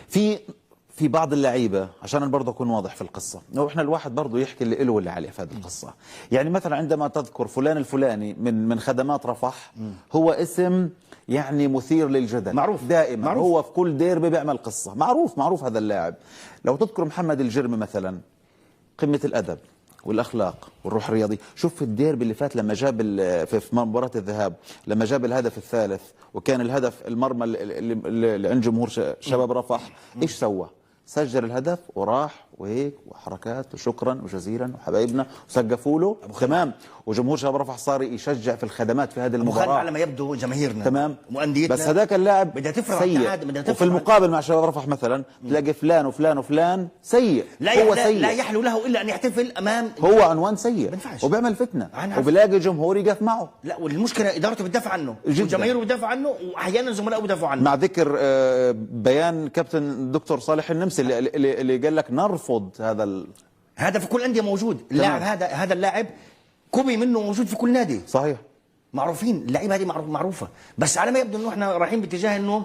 في بعض اللعيبه، عشان برضه اكون واضح في القصه، لو احنا الواحد برضه يحكي اللي له واللي عليه في هذه القصه. يعني مثلا عندما تذكر فلان الفلاني من خدمات رفح، هو اسم يعني مثير للجدل، معروف دائما، معروف. هو في كل ديربي بيعمل قصه، معروف هذا اللاعب. لو تذكر محمد الجرمي مثلا، قمه الادب والاخلاق والروح الرياضي. شوف في الديربي اللي فات لما جاب في مباراه الذهاب، لما جاب الهدف الثالث وكان الهدف المرمى اللي عند جمهور شباب رفح، ايش سوى؟ سجل الهدف وراح وهيك وحركات وشكرا وجزيلا وحبايبنا وسقفوا له، تمام. وجمهور شباب رفح صار يشجع في الخدمات في هذه المباراه، على ما يبدو جماهيرنا، تمام، وانديتنا. بس هذاك اللاعب بدها تفرح سيء. وفي المقابل مع شباب رفح مثلا تلاقي فلان وفلان وفلان سيء، هو سيء، لا يحلو له الا ان يحتفل امام، هو عنوان سيء وبيعمل فتنه وبلاقي جمهور يقف معه. لا، والمشكله ادارته بتدافع عنه وجماهيره بتدافع عنه واحيانا زملائه بيدافعوا عنه. مع ذكر بيان كابتن الدكتور صالح النمسي اللي قال لك نرفض هذا في كل الانديه موجود. اللاعب هذا اللاعب كوبي منه موجود في كل نادي، صحيح، معروفين. اللعيبه هذه معروفه، بس على ما يبدو انه احنا رايحين باتجاه انه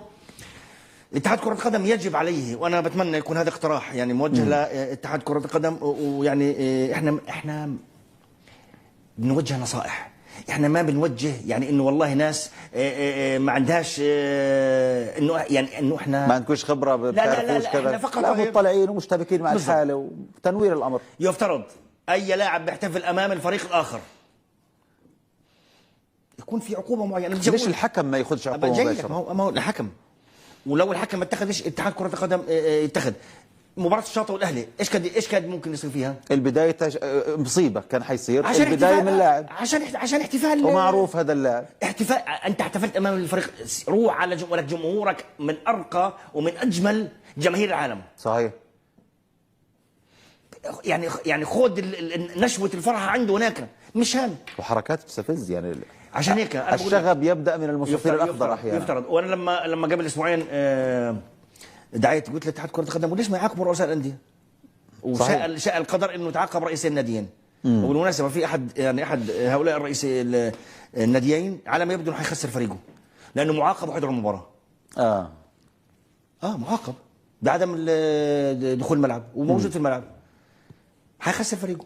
اتحاد كرة القدم يجب عليه، وانا بتمنى يكون هذا اقتراح يعني موجه لاتحاد كرة القدم، ويعني احنا بنوجه نصائح، احنا ما بنوجه يعني انه والله ناس ما عندهاش انه احنا ما عندكوش خبره، لا احنا فقط مطلعين ومشتبكين مع الحاله وتنوير الامر. يفترض اي لاعب بيحتفل امام الفريق الاخر يكون في عقوبه معينه. ليش الحكم ما ياخذش عقوبه مباشره؟ ما هو الحكم، ولو الحكم ما اتخذش اتحاد كره القدم يتخذ. مباراه الشاطئ والاهلي ايش كان ممكن يصير فيها؟ البدايه مصيبه كان حيصير، البدايه من اللاعب عشان احتفال، ومعروف هذا اللاعب احتفال. انت احتفلت امام الفريق، روح على جمهورك من ارقى ومن اجمل جماهير العالم، صحيح. يعني خذ نشوه الفرحه عنده هناك، مشان وحركات تستفز يعني. عشان هيك الشغب يبدا من المستطيل الاخضر احيانا. يفترض. وانا لما قبل اسبوعين دعيت قلت لاتحاد كره القدم وليش ما يعاقبوا رؤساء الانديه؟ وشاء القدر انه تعاقب رئيسي الناديين. وبالمناسبه في احد هؤلاء الرئيسي الناديين على ما يبدو انه حيخسر فريقه، لانه معاقب وحضر المباراه. معاقب بعدم دخول الملعب وموجود في الملعب، حيخسر فريقه.